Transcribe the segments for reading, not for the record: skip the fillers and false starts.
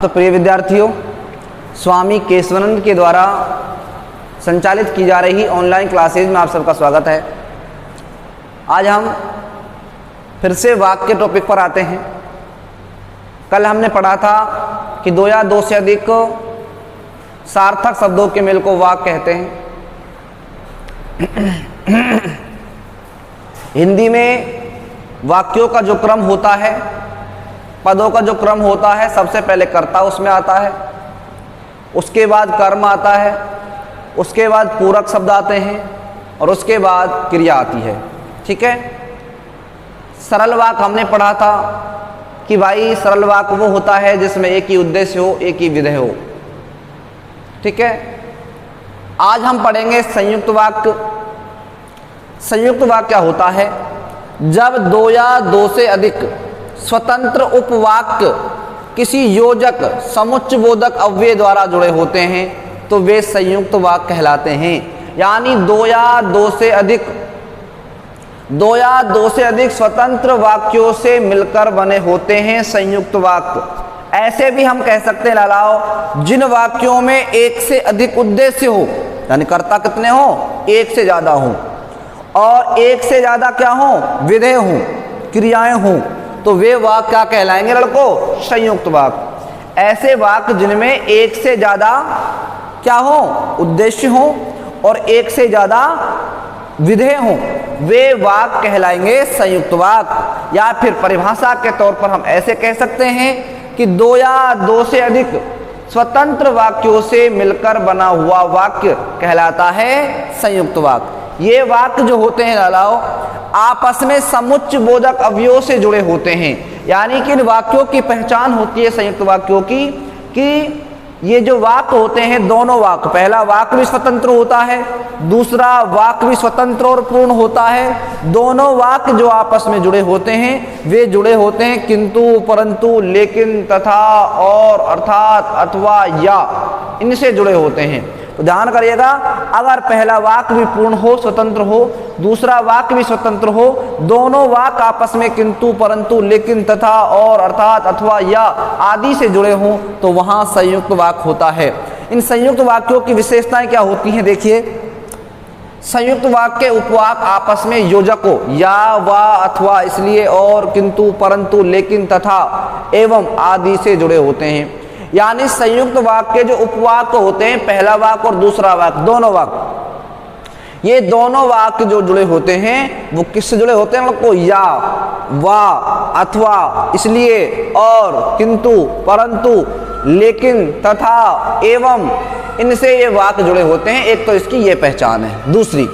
तो प्रिय विद्यार्थियों, स्वामी केशवानंद के द्वारा संचालित की जा रही ऑनलाइन क्लासेज में आप सबका स्वागत है। आज हम फिर से वाक्य के टॉपिक पर आते हैं। कल हमने पढ़ा था कि दो या दो से अधिक सार्थक शब्दों के मेल को वाक्य कहते हैं। हिंदी में वाक्यों का जो क्रम होता है, पदों का जो क्रम होता है, सबसे पहले कर्ता उसमें आता है, उसके बाद कर्म आता है, उसके बाद पूरक शब्द आते हैं और उसके बाद क्रिया आती है। ठीक है। सरल वाक्य हमने पढ़ा था कि भाई सरल वाक्य वो होता है जिसमें एक ही उद्देश्य हो, एक ही विधेय हो। ठीक है। आज हम पढ़ेंगे संयुक्त वाक्य। संयुक्त वाक्य क्या होता है? जब दो या दो से अधिक स्वतंत्र उपवाक्य किसी योजक समुच्चयबोधक अव्यय द्वारा जुड़े होते हैं तो वे संयुक्त वाक्य कहलाते हैं। यानी दो या दो से अधिक स्वतंत्र वाक्यों से मिलकर बने होते हैं संयुक्त वाक्य। ऐसे भी हम कह सकते हैं लालाओ, जिन वाक्यों में एक से अधिक उद्देश्य हो, यानी कर्ता कितने हो, एक से ज्यादा हो, और एक से ज्यादा क्या हो, विधेय हो, क्रियाएं हो, तो वे वाक्य क्या कहलाएंगे लड़कों? संयुक्त वाक्य। ऐसे वाक्य जिनमें एक से ज्यादा क्या हो, उद्देश्य हो, और एक से ज्यादा विधेय हो, वे वाक्य कहलाएंगे संयुक्त वाक्य। या फिर परिभाषा के तौर पर हम ऐसे कह सकते हैं कि दो या दो से अधिक स्वतंत्र वाक्यों से मिलकर बना हुआ वाक्य कहलाता है संयुक्त वाक्य। ये वाक्य जो होते हैं लालाओ, आपस में समुच्चयबोधक अवयवों से जुड़े होते हैं। यानी कि इन वाक्यों की पहचान होती है संयुक्त वाक्यों की कि ये जो वाक्य होते हैं, दोनों वाक्य, पहला वाक्य भी स्वतंत्र होता है, दूसरा वाक्य भी स्वतंत्र और पूर्ण होता है। दोनों वाक्य जो आपस में जुड़े होते हैं वे जुड़े होते हैं किंतु, परंतु, लेकिन, तथा, और, अर्थात, अथवा, या, इनसे जुड़े होते हैं। तो ध्यान करिएगा, अगर पहला वाक्य भी पूर्ण हो, स्वतंत्र हो, दूसरा वाक्य भी स्वतंत्र हो, दोनों वाक्य आपस में किंतु, परंतु, लेकिन, तथा, और, अर्थात, अथवा, या आदि से जुड़े हों तो वहां संयुक्त वाक्य होता है। इन संयुक्त वाक्यों की विशेषताएं क्या होती हैं? देखिए, संयुक्त वाक्य के उपवाक्य आपस में योजकों या, वा, अथवा, इसलिए, और, किंतु, परंतु, लेकिन, तथा, एवं आदि से जुड़े होते हैं। यानी संयुक्त वाक्य के जो उपवाक्य होते हैं, पहला वाक्य और दूसरा वाक्य, दोनों वाक्य, ये दोनों वाक्य जो जुड़े होते हैं वो किससे जुड़े होते हैं लोग को? या, वा, अथवा, इसलिए, और, किंतु, परंतु, लेकिन, तथा, एवं, इनसे ये वाक्य जुड़े होते हैं। एक तो इसकी ये पहचान है। दूसरी,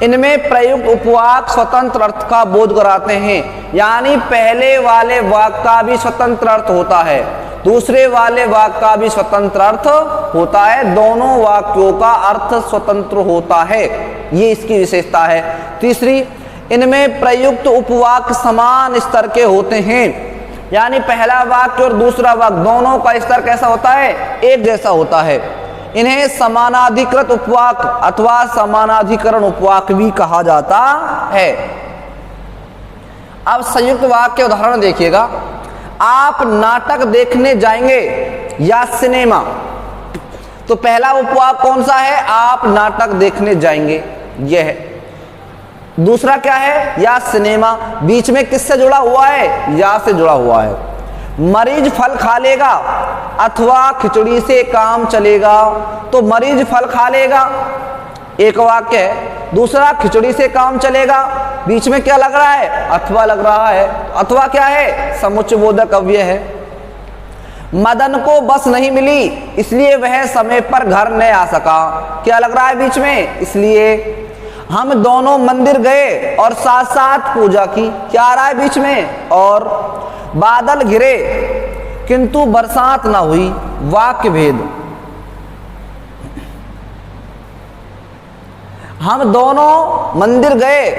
इनमें प्रयुक्त उपवाक्य स्वतंत्र अर्थ का बोध कराते हैं। यानी पहले वाले वाक्य का भी स्वतंत्र अर्थ होता है, दूसरे वाले वाक्य का भी स्वतंत्र अर्थ होता है, दोनों वाक्यों का अर्थ स्वतंत्र होता है। ये इसकी विशेषता है। तीसरी, इनमें प्रयुक्त उपवाक्य समान स्तर के होते हैं। यानी पहला वाक्य और दूसरा वाक्य दोनों का स्तर कैसा होता है? एक जैसा होता है। इन्हें समानाधिकृत उपवाक्य अथवा समानाधिकरण उपवाक्य भी कहा जाता है। अब संयुक्त वाक्य के उदाहरण देखिएगा। आप नाटक देखने जाएंगे या सिनेमा, तो पहला उपवाक्य कौन सा है? आप नाटक देखने जाएंगे, यह है। दूसरा क्या है? या सिनेमा। बीच में किससे जुड़ा हुआ है? या से जुड़ा हुआ है। मरीज फल खा लेगा अथवा खिचड़ी से काम चलेगा, तो मरीज फल खा लेगा, एक वाक्य है। दूसरा, खिचड़ी से काम चलेगा, बीच में क्या लग रहा है? अथवा लग रहा है। अथवा क्या है? समुच्चयबोधक अव्यय है। मदन को बस नहीं मिली इसलिए वह समय पर घर नहीं आ सका, क्या लग रहा है बीच में? इसलिए। हम दोनों मंदिर गए और साथ साथ पूजा की, क्या आ रहा है बीच में? और। बादल घिरे किंतु बरसात ना हुई, वाक्य भेद। हम दोनों मंदिर गए,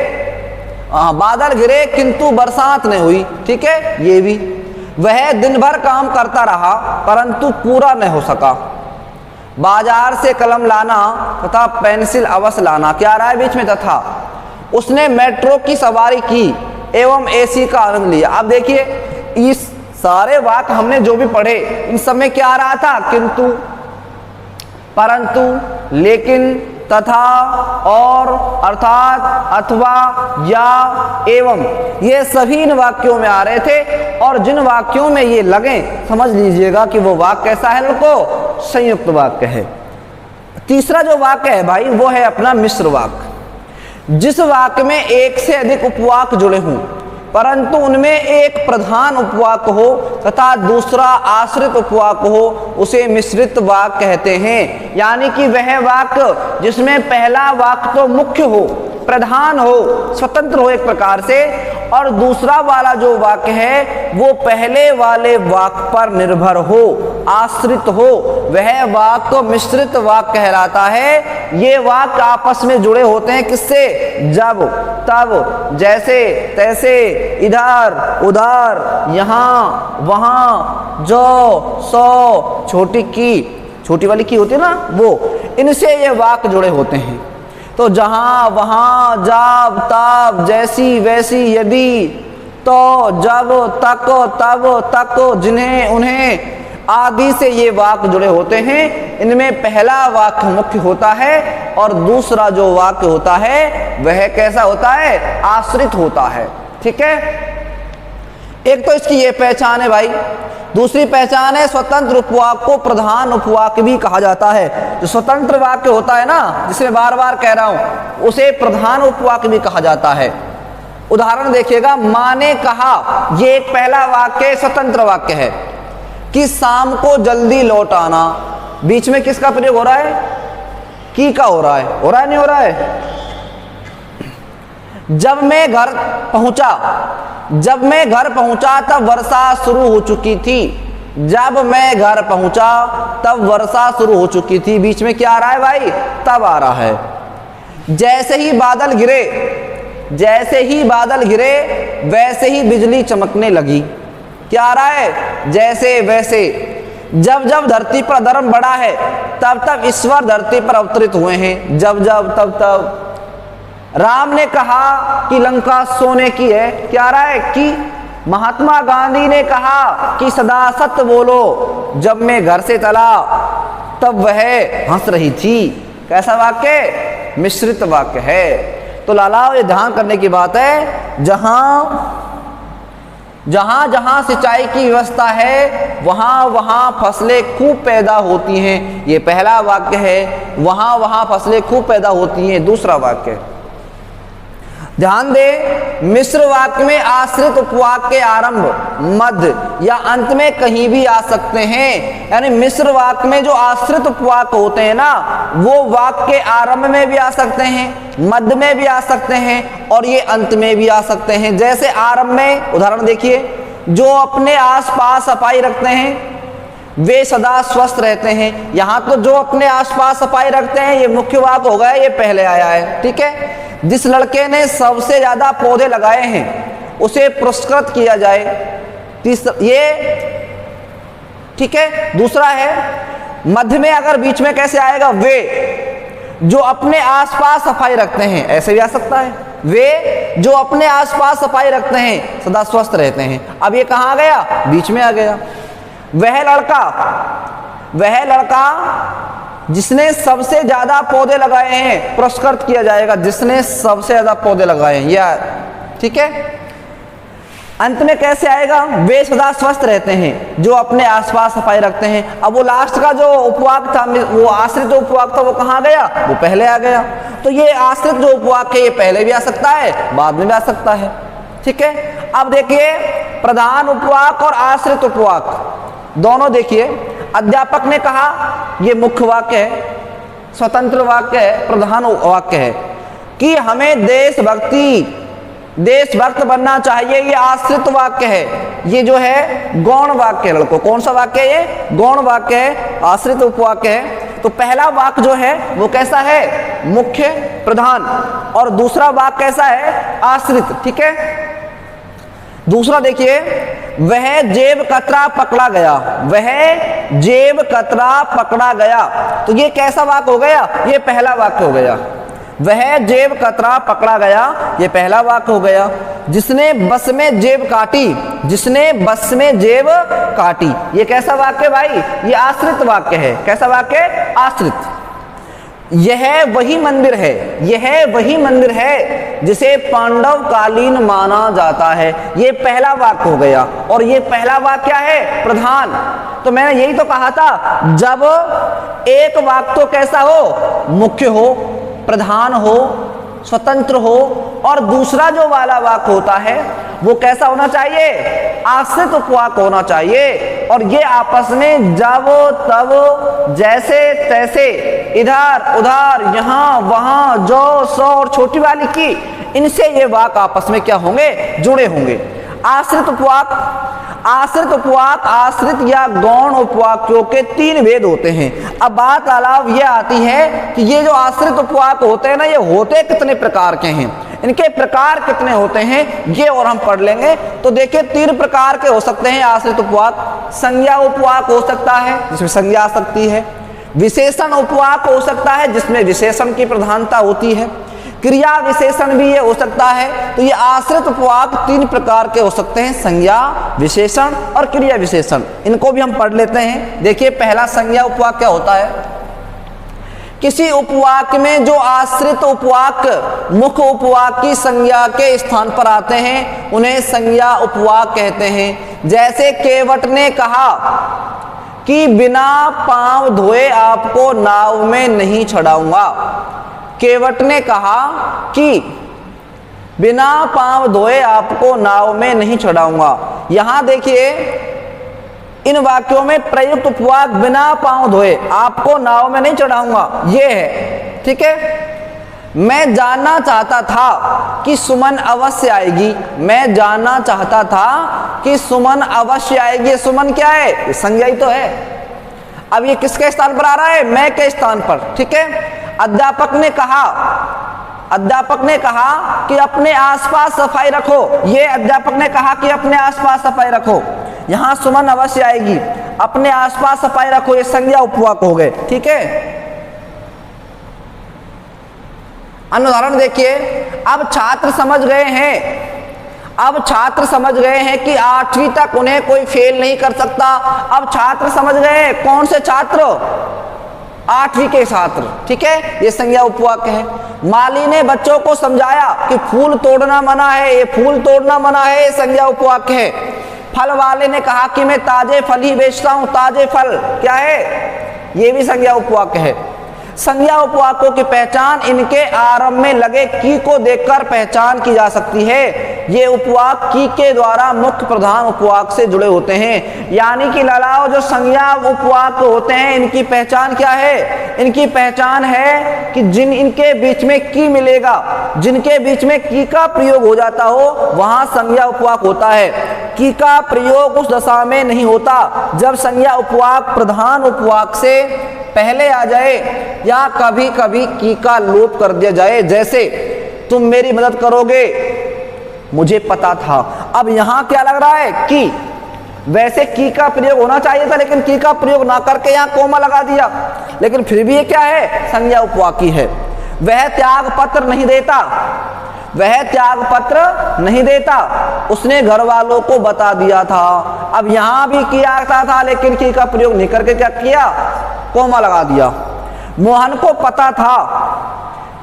बादल घिरे किंतु बरसात नहीं हुई, ठीक है, ये भी। वह दिन भर काम करता रहा परंतु पूरा नहीं हो सका। बाजार से कलम लाना तथा पेंसिल अवश्य लाना, क्या आ रहा है बीच में? तथा। उसने मेट्रो की सवारी की एवं एसी का आनंद लिया। अब देखिए, इस सारे वाक्य हमने जो भी पढ़े इन सब में क्या आ रहा था? किंतु, परंतु, लेकिन, तथा, और, अर्थात, अथवा, या, एवं, ये सभी इन वाक्यों में आ रहे थे। और जिन वाक्यों में ये लगे समझ लीजिएगा कि वो वाक्य कैसा है, उनको संयुक्त वाक्य है। तीसरा जो वाक्य है भाई वो है अपना मिश्र वाक्य। जिस वाक्य में एक से अधिक उपवाक्य जुड़े हों परंतु उनमें एक प्रधान उपवाक्य हो तथा दूसरा आश्रित उपवाक्य हो, उसे मिश्रित वाक्य कहते हैं। यानी कि वह वाक्य जिसमें पहला वाक्य तो मुख्य हो, प्रधान हो, स्वतंत्र हो एक प्रकार से, और दूसरा वाला जो वाक्य है वो पहले वाले वाक्य पर निर्भर हो, आश्रित हो, वह वाक्य मिश्रित वाक्य कहलाता है। ये वाक्य आपस में जुड़े होते हैं किससे? जब, तब, जैसे, तैसे, इधर, उधर, यहाँ, वहाँ, जो, सो, छोटी की, छोटी वाली की होती है ना वो, इनसे ये वाक्य जुड़े होते हैं। तो जहाँ, वहाँ, जब, तब, जैसी, वैसी, यदि, तो, जब, तक, तब, तक, जिन्हें, उन्हें आदि से ये वाक्य जुड़े होते हैं। इनमें पहला वाक्य मुख्य होता है और दूसरा जो वाक्य होता है वह कैसा होता है? आश्रित होता है। ठीक है, एक तो इसकी ये पहचान है भाई। दूसरी पहचान है स्वतंत्र उपवाक्य को प्रधान उपवाक्य भी कहा जाता है। जो स्वतंत्र वाक्य होता है ना, जिसे बार बार कह रहा हूं, उसे प्रधान उपवाक्य भी कहा जाता है। उदाहरण देखिएगा, माँ ने कहा, ये एक पहला वाक्य स्वतंत्र वाक्य है कि शाम को जल्दी लौट आना। बीच में किसका प्रयोग हो रहा है? की का हो रहा है? हो रहा है नहीं हो रहा है? जब मैं घर पहुंचा तब वर्षा शुरू हो चुकी थी। जब मैं घर पहुंचा तब वर्षा शुरू हो चुकी थी। बीच में क्या आ रहा है भाई? तब आ रहा है। जैसे ही बादल गिरे वैसे ही बिजली चमकने लगी। क्या आ रहा है? जैसे वैसे। जब जब धरती पर धर्म बढ़ा है तब तब ईश्वर धरती पर अवतरित हुए हैं। जब जब तब तब। राम ने कहा कि लंका सोने की है। क्या आ रहा है? कि। महात्मा गांधी ने कहा कि सदा सत्य बोलो। जब मैं घर से चला तब वह हंस रही थी। कैसा वाक्य? मिश्रित वाक्य है। तो लाला ये ध्यान करने की बात है, जहां जहां सिंचाई की व्यवस्था है वहां वहां फसलें खूब पैदा होती हैं। ये पहला वाक्य है। वहां वहां फसलें खूब पैदा होती हैं, दूसरा वाक्य। ध्यान दे, मिश्र वाक्य में आश्रित उपवाक्य के आरंभ, मध्य या अंत में कहीं भी आ सकते हैं। यानी मिश्र वाक्य में जो आश्रित उपवाक्य होते हैं ना, वो वाक्य के आरंभ में भी आ सकते हैं, मध्य में भी आ सकते हैं और ये अंत में भी आ सकते हैं। जैसे आरंभ में उदाहरण देखिए, जो अपने आसपास सफाई रखते हैं वे सदा स्वस्थ रहते हैं। यहाँ तो जो अपने आसपास सफाई रखते हैं ये मुख्य वाक्य हो गया, ये पहले आया है। ठीक है। जिस लड़के ने सबसे ज्यादा पौधे लगाए हैं उसे पुरस्कृत किया जाए, ये ठीक है। दूसरा है, मध्य में अगर बीच में कैसे आएगा? वे जो अपने आसपास सफाई रखते हैं, ऐसे भी आ सकता है। वे जो अपने आसपास सफाई रखते हैं सदा स्वस्थ रहते हैं। अब ये कहाँ आ गया? बीच में आ गया। वह लड़का जिसने सबसे ज्यादा पौधे लगाए हैं पुरस्कृत किया जाएगा, जिसने सबसे ज्यादा पौधे लगाए हैं, या ठीक है। अंत में कैसे आएगा? वे सदा स्वस्थ रहते हैं जो अपने आसपास सफाई रखते हैं। अब वो लास्ट का जो उपवाक्य था, वो आश्रित उपवाक्य था, वो कहाँ गया? वो पहले आ गया। तो ये आश्रित जो उपवाक्य है ये पहले भी आ सकता है, बाद में भी आ सकता है। ठीक है। अब देखिए, प्रधान उपवाक्य और आश्रित उपवाक्य दोनों देखिए। अध्यापक ने कहा, ये मुख्य वाक्य है, स्वतंत्र वाक्य है, प्रधान वाक्य है कि हमें देशभक्त बनना चाहिए, ये आश्रित वाक्य है। ये जो है गौण वाक्य है लड़कों। कौन सा वाक्य है? ये गौण वाक्य है, आश्रित उपवाक्य है। तो पहला वाक्य जो है वो कैसा है? मुख्य, प्रधान। और दूसरा वाक्य कैसा है? आश्रित। ठीक है। दूसरा देखिए, वह जेब कतरा पकड़ा गया। वह जेब कतरा पकड़ा गया। तो ये कैसा वाक्य हो गया? ये पहला वाक्य हो गया। वह जेब कतरा पकड़ा गया, ये पहला वाक्य हो गया। जिसने बस में जेब काटी, जिसने बस में जेब काटी, ये कैसा वाक्य भाई? ये आश्रित वाक्य है। कैसा वाक्य? आश्रित। यह वही मंदिर है, यह वही मंदिर है जिसे पांडव कालीन माना जाता है, ये पहला वाक्य हो गया। और ये पहला वाक्य क्या है? प्रधान। तो मैंने यही तो कहा था, जब एक वाक्य तो कैसा हो? मुख्य हो, प्रधान हो, स्वतंत्र हो, और दूसरा जो वाला वाक्य होता है वो कैसा होना चाहिए? आश्रित उपवाक्य होना चाहिए। और ये आपस में जब तब जैसे तैसे, इधर उधर, यहाँ वहाँ, जो सो और छोटी वाली की, इनसे ये वाक्य आपस में क्या होंगे? जुड़े होंगे। आश्रित उपवाक्य, आश्रित उपवाक्य आश्रित या गौण उपवाक्यों के 3 भेद होते हैं। अब बात अलाव ये आती है कि ये जो आश्रित उपवाक्य होते हैं ना, ये होते कितने प्रकार के हैं, इनके प्रकार कितने होते हैं, ये और हम पढ़ लेंगे। तो देखिए 3 प्रकार के हो सकते हैं आश्रित उपवाक्य। संज्ञा उपवाक्य हो सकता है जिसमें संज्ञा आ सकती है, विशेषण उपवाक्य हो सकता है जिसमें विशेषण की प्रधानता होती है, क्रिया विशेषण भी ये हो सकता है। तो ये आश्रित उपवाक्य 3 प्रकार के हो सकते हैं, संज्ञा, विशेषण और क्रिया विशेषण। इनको भी हम पढ़ लेते हैं। देखिए पहला संज्ञा उपवाक्य क्या होता है? किसी उपवाक्य में जो आश्रित उपवाक्य मुख्य उपवाक्य की संज्ञा के स्थान पर आते हैं उन्हें संज्ञा उपवाक्य कहते हैं। जैसे केवट ने कहा कि बिना पांव धोए आपको नाव में नहीं चढ़ाऊंगा। केवट ने कहा कि बिना पांव धोए आपको नाव में नहीं चढ़ाऊंगा। यहां देखिए इन वाक्यों में प्रयुक्त उपवाक्य बिना पांव धोए आपको नाव में नहीं चढ़ाऊंगा ये है, ठीक है। मैं जानना चाहता था कि सुमन अवश्य आएगी, मैं जानना चाहता था कि सुमन अवश्य आएगी। सुमन क्या है? संज्ञा ही तो है। अब ये किसके स्थान पर आ रहा है? मैं के स्थान पर, ठीक है। अध्यापक ने कहा, अध्यापक ने कहा कि अपने आसपास सफाई रखो। ये अध्यापक ने कहा कि अपने आसपास सफाई रखो। यहां सुमन अवश्य आएगी, अपने आसपास सफाई रखो, ये संज्ञा उपवाक्य हो गए, ठीक है। अन्य उदाहरण देखिए। अब छात्र समझ गए हैं, अब छात्र समझ गए हैं कि 8वीं तक उन्हें कोई फेल नहीं कर सकता। अब छात्र समझ गए, कौन से छात्र? 8वीं के छात्र, ठीक है। ये संज्ञा उपवाक्य है। माली ने बच्चों को समझाया कि फूल तोड़ना मना है, ये फूल तोड़ना मना है, ये संज्ञा उपवाक्य है। फल वाले ने कहा कि मैं ताजे फल ही बेचता हूं, ताजे फल क्या है? ये भी संज्ञा उपवाक्य है। संज्ञा उपवाक्यों की पहचान इनके आरंभ में लगे की को देखकर पहचान की जा सकती है। ये उपवाक्य की के द्वारा मुख्य प्रधान उपवाक्य से जुड़े होते हैं। यानी कि ललाओ जो संज्ञा उपवाक्य होते हैं इनकी पहचान क्या है? इनकी पहचान है कि जिन इनके बीच में की मिलेगा, जिनके बीच में की का प्रयोग हो जाता हो वहां संज्ञा उपवाक्य होता है। की का प्रयोग उस दशा में नहीं होता जब संज्ञा उपवाक्य प्रधान उपवाक्य से पहले आ जाए या कभी कभी की का लोप कर दिया जाए। जैसे तुम मेरी मदद करोगे, मुझे पता था। अब यहां क्या लग रहा है? की। वैसे की का प्रयोग होना चाहिए था लेकिन की का प्रयोग ना करके यहां कोमा लगा दिया, लेकिन फिर भी ये क्या है? संज्ञा उपवाक्य है। वह त्याग पत्र नहीं देता, वह त्याग पत्र नहीं देता, उसने घर वालों को बता दिया था। अब यहां भी किया था लेकिन की का प्रयोग नहीं करके क्या किया? कोमा लगा दिया। मोहन को पता था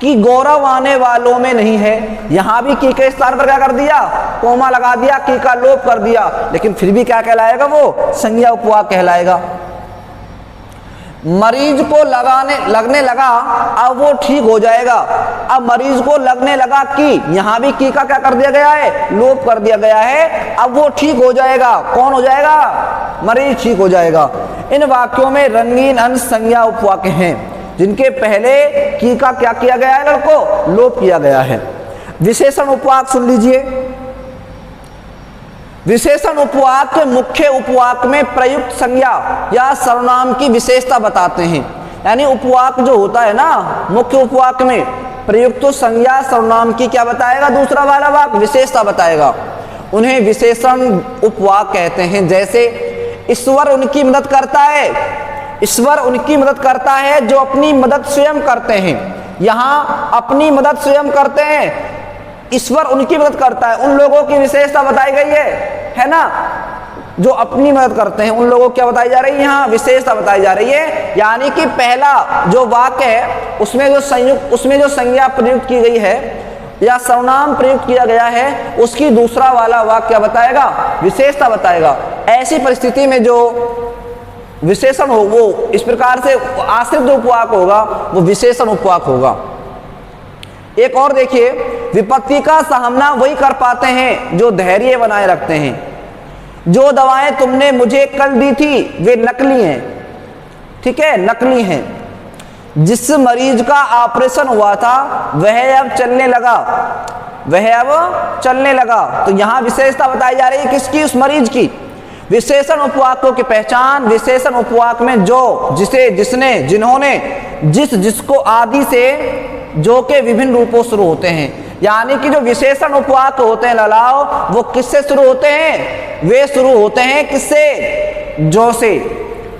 कि गौरव आने वालों में नहीं है, यहां भी की के स्थान पर क्या कर दिया? कोमा लगा दिया, की का लोप कर दिया, लेकिन फिर भी क्या कहलाएगा? वो संज्ञा उपवाक्य कहलाएगा। मरीज को लगने लगा, अब वो ठीक हो जाएगा। अब मरीज को लगने लगा कि यहां भी की का क्या कर दिया गया है? लोप कर दिया गया है। अब वो ठीक हो जाएगा। कौन हो जाएगा? मरीज ठीक हो जाएगा। इन वाक्यों में रंगीन अंश संज्ञा उपवाक्य हैं जिनके पहले की का क्या किया गया है? लड़को लोप किया गया है। विशेषण उपवाक्य सुन लीजिए। विशेषण उपवाक्य मुख्य उपवाक्य में प्रयुक्त संज्ञा या सर्वनाम की विशेषता बताते हैं। यानी उपवाक्य जो होता है ना, मुख्य उपवाक्य में प्रयुक्त संज्ञा सर्वनाम की क्या बताएगा? दूसरा वाला वाक्य विशेषता बताएगा। उन्हें विशेषण उपवाक्य कहते हैं। जैसे ईश्वर उनकी मदद करता है, ईश्वर उनकी मदद करता है जो अपनी मदद स्वयं करते हैं। यहाँ अपनी मदद स्वयं करते हैं, ईश्वर उनकी मदद करता है। उन लोगों की विशेषता बताई गई है ना, जो अपनी मदद करते हैं, उन लोगों को क्या बताई जा रही है, यहाँ विशेषता बताई जा रही है। यानी कि पहला जो वाक्य है उसमें जो संज्ञा प्रयुक्त की गई है या सर्वनाम प्रयुक्त किया गया है, उसकी दूसरा वाला वाक्य क्या बताएगा, विशेषता बताएगा। ऐसी परिस्थिति में जो विशेषण हो वो इस प्रकार से आश्रित जो उपवाक होगा वो विशेषण उपवाक होगा। एक और देखिए, विपत्ति का सामना वही कर पाते हैं जो धैर्य बनाए रखते हैं। जो दवाएं तुमने मुझे कल दी थी वे नकली हैं, ठीक है, नकली हैं। जिस मरीज का ऑपरेशन हुआ था वह अब चलने लगा, तो यहां विशेषता बताई जा रही है किसकी, उस मरीज की। विशेषण उपवाकों की पहचान, विशेषण उपवाक में जो, जिसे, जिसने, जिन्होंने, जिसको आदि से जो के विभिन्न रूपों शुरू होते हैं। यानी कि जो विशेषण उपवाक होते हैं ललाओ, वो किससे शुरू होते हैं, वे शुरू होते हैं किससे, जो से,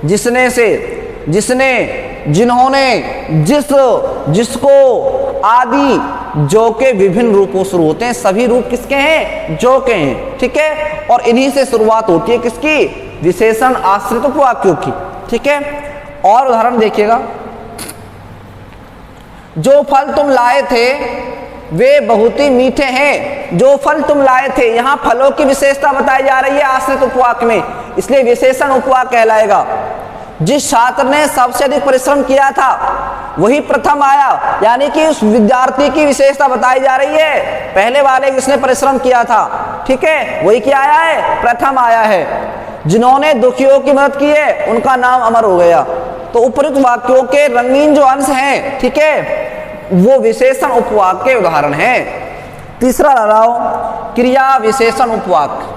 जिसने से, जिसने, जिन्होंने, जिसको, आदि, जो के विभिन्न रूपों शुरू होते हैं। सभी रूप किसके हैं, जो के हैं, ठीक है। और इन्हीं से शुरुआत होती है किसकी, विशेषण आश्रित उपवाक्यों की, ठीक है। और उदाहरण देखिएगा, जो फल तुम लाए थे वे बहुत ही मीठे हैं। जो फल तुम लाए थे, यहां फलों की विशेषता बताई जा रही है आश्रित उपवाक में, इसलिए विशेषण उपवाक कहलाएगा। जिस छात्र ने सबसे अधिक परिश्रम किया था वही प्रथम आया, यानी कि उस विद्यार्थी की विशेषता बताई जा रही है, पहले वाले जिसने परिश्रम किया था, ठीक है, वही क्या आया है, प्रथम आया है। जिन्होंने दुखियों की मदद की है उनका नाम अमर हो गया। तो उपयुक्त वाक्यों के रंगीन जो अंश हैं, ठीक है, वो विशेषण उपवाक के उदाहरण हैं। तीसरा लगाओ, क्रिया विशेषण उपवाक।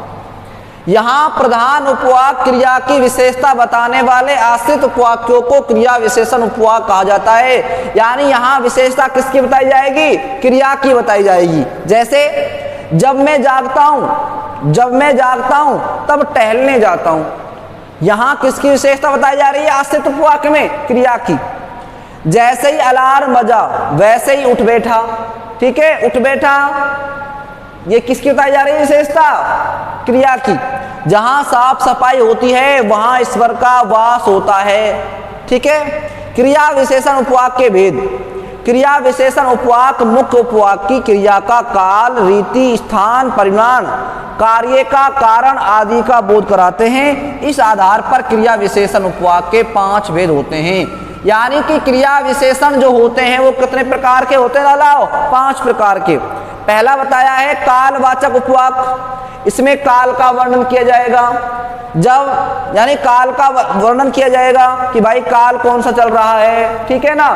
यहां प्रधान उपवाक क्रिया की विशेषता बताने वाले आश्रित उपवाक्यों को क्रिया विशेषण उपवाक कहा जाता है। यानी यहां विशेषता किसकी बताई जाएगी, क्रिया की बताई जाएगी। जैसे जब मैं जागता हूं तब टहलने जाता हूं, यहां किसकी विशेषता बताई जा रही है, आश्रित उपवाक में, क्रिया की। जैसे ही अलार्म बजा वैसे ही उठ बैठा, ठीक है, उठ बैठा, ये किसकी बताई जा रही है विशेषता, क्रिया की। जहां साफ सफाई होती है वहां ईश्वर का वास होता है, ठीक है। क्रिया विशेषण उपवाक के भेद। क्रिया विशेषण उपवाक मुख्य उपवाक की क्रिया का काल, रीति, स्थान, परिमाण, कार्य का कारण आदि का बोध कराते हैं। इस आधार पर क्रिया विशेषण उपवाक के 5 भेद होते हैं। यानी कि क्रिया विशेषण जो होते हैं वो कितने प्रकार के होते हैं लालाओ, 5 प्रकार के। पहला बताया है कालवाचक उपवाक, इसमें काल का वर्णन किया जाएगा। जब यानी काल का वर्णन किया जाएगा कि भाई काल कौन सा चल रहा है, ठीक है ना।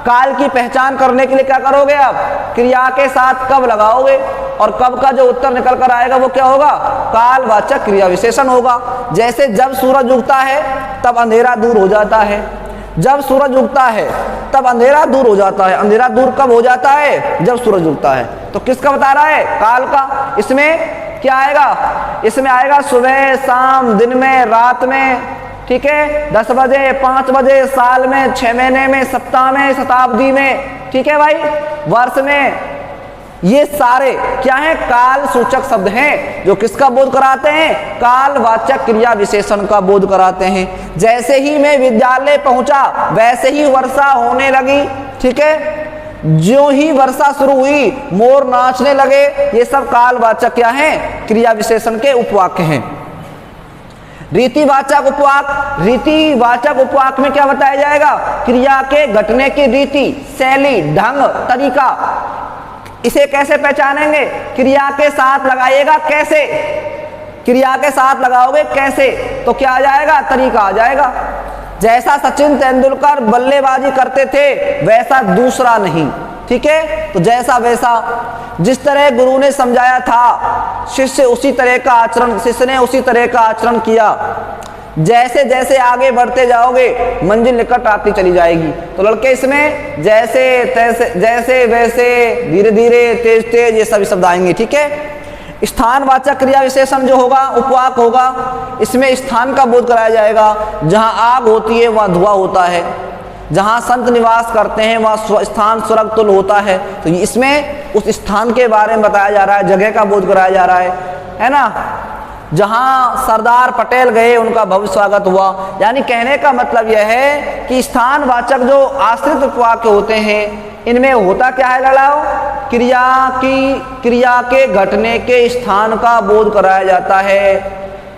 काल की पहचान करने के लिए क्या करोगे आप, क्रिया के साथ कब लगाओगे और कब का जो उत्तर निकल कर आएगा वो क्या होगा, कालवाचक क्रिया विशेषण होगा। जैसे जब सूरज उगता है तब अंधेरा दूर हो जाता है, जब सूरज उगता है तब अंधेरा दूर हो जाता है। अंधेरा दूर कब हो जाता है, जब सूरज उगता है। तो किसका बता रहा है, काल का। इसमें क्या आएगा, इसमें आएगा सुबह, शाम, दिन में, रात में, ठीक है, 10 बजे, 5 बजे, साल में, 6 महीने में, सप्ताह में, शताब्दी में, ठीक है भाई, वर्ष में। ये सारे क्या हैं, काल सूचक शब्द हैं जो किसका बोध कराते हैं, कालवाचक क्रिया विशेषण का बोध कराते हैं। जैसे ही मैं विद्यालय पहुंचा वैसे ही वर्षा होने लगी, ठीक है। जो ही वर्षा शुरू हुई मोर नाचने लगे, ये सब कालवाचक क्या हैं, क्रिया विशेषण के उपवाक्य हैं। रीतिवाचक उपवाक। रीतिवाचक उपवाक में क्या बताया जाएगा, क्रिया के घटने की रीति, शैली, ढंग, तरीका। इसे कैसे पहचानेंगे, क्रिया के साथ लगाइएगा, कैसे, क्रिया के साथ लगाओगे कैसे, तो क्या आ जाएगा, तरीका आ जाएगा। जैसा सचिन तेंदुलकर बल्लेबाजी करते थे वैसा दूसरा नहीं, ठीक है। तो जैसा वैसा, जिस तरह गुरु ने समझाया था शिष्य उसी तरह का आचरण, शिष्य ने उसी तरह का आचरण किया। जैसे जैसे आगे बढ़ते जाओगे मंजिल निकट आती चली जाएगी। तो लड़के इसमें जैसे तैसे, जैसे वैसे, धीरे धीरे, तेज तेज, ये सभी शब्द आएंगे, ठीक है। स्थानवाचक क्रिया विशेषण जो होगा, उपवाक होगा, इसमें स्थान का बोध कराया जाएगा। जहां आग होती है वहां धुआं होता है, जहाँ संत निवास करते हैं वहाँ स्थान स्वर्ग तुल्य होता है। तो इसमें उस स्थान के बारे में बताया जा रहा है, जगह का बोध कराया जा रहा है ना। जहाँ सरदार पटेल गए उनका भव्य स्वागत हुआ। यानी कहने का मतलब यह है कि स्थानवाचक जो आश्रित उपवाक्य होते हैं इनमें होता क्या है लड़ाओ, क्रिया के घटने के स्थान का बोध कराया जाता है।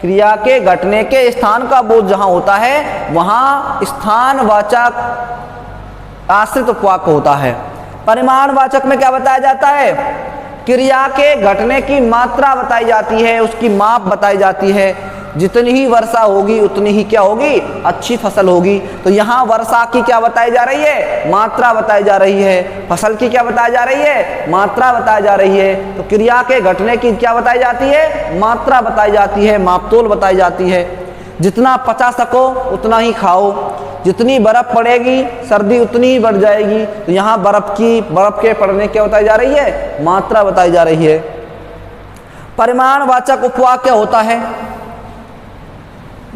क्रिया के घटने के स्थान का बोध जहाँ होता है वहाँ स्थानवाचक आश्रित उपवाक्य होता है। परिमाणवाचक में क्या बताया जाता है, क्रिया के घटने की मात्रा बताई जाती है, उसकी माप बताई जाती है। जितनी ही वर्षा होगी उतनी ही क्या होगी, अच्छी फसल होगी। तो यहाँ वर्षा की क्या बताई जा रही है, मात्रा बताई जा रही है। फसल की क्या बताई जा रही है, मात्रा बताई जा रही है। तो क्रिया के घटने की क्या बताई जाती है, मात्रा बताई जाती है, मापतोल बताई जाती है। जितना पचा सको उतना ही खाओ, जितनी बर्फ पड़ेगी सर्दी उतनी ही बढ़ जाएगी। तो यहाँ बर्फ के पड़ने क्या बताई जा रही है, मात्रा बताई जा रही है। परिमाणवाचक उपवाक्य होता है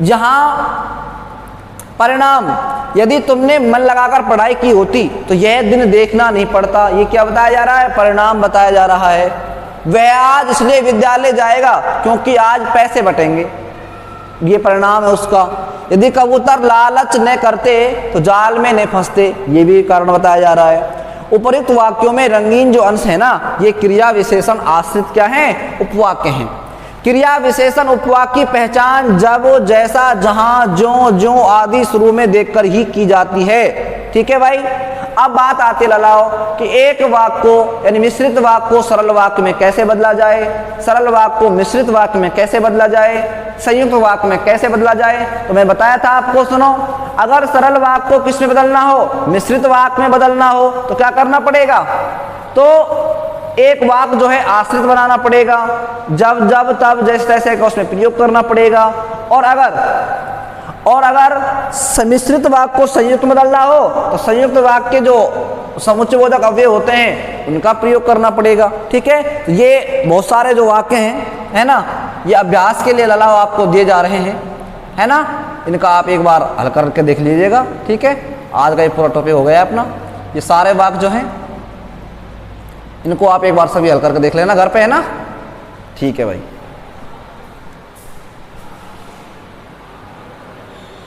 जहाँ परिणाम, यदि तुमने मन लगाकर पढ़ाई की होती तो यह दिन देखना नहीं पड़ता। ये क्या बताया जा रहा है, परिणाम बताया जा रहा है। वह आज इसलिए विद्यालय जाएगा क्योंकि आज पैसे बटेंगे, ये परिणाम है उसका। यदि कबूतर लालच न करते तो जाल में न फंसते, ये भी कारण बताया जा रहा है। उपरोक्त वाक्यों में रंगीन जो अंश है ना, ये क्रिया विशेषण आश्रित क्या है, उपवाक्य हैं। क्रिया विशेषण उपवाक्य की पहचान जब, जैसा, जहां, जो आदि शुरू में देखकर ही की जाती है। ठीक है भाई। अब बात आती ललाओ कि एक वाक्य को यानी मिश्रित वाक्य को सरल वाक्य में कैसे बदला जाए, सरल वाक्य को मिश्रित वाक्य में कैसे बदला जाए, संयुक्त वाक्य में कैसे बदला जाए। तो मैं बताया था आपको, सुनो, अगर सरल वाक्य को किस में बदलना हो, मिश्रित वाक्य में बदलना हो तो क्या करना पड़ेगा, तो एक वाक्य जो है आश्रित बनाना पड़ेगा, जब तब जैसे तैसे का उसमें प्रयोग करना पड़ेगा। और अगर मिश्रित वाक्य को संयुक्त में बदलना हो तो संयुक्त वाक्य के जो समुच्चयबोधक अव्यय होते हैं उनका प्रयोग करना पड़ेगा। ठीक है। तो ये बहुत सारे जो वाक्य हैं, है ना, ये अभ्यास के लिए ललाओ आपको दिए जा रहे हैं, है ना। इनका आप एक बार हल करके देख लीजिएगा। ठीक है। आज का ये पूरा टॉपिक हो गया अपना। ये सारे वाक्य जो हैं इनको आप एक बार सभी हल करके देख लेना घर पे, है ना। ठीक है भाई।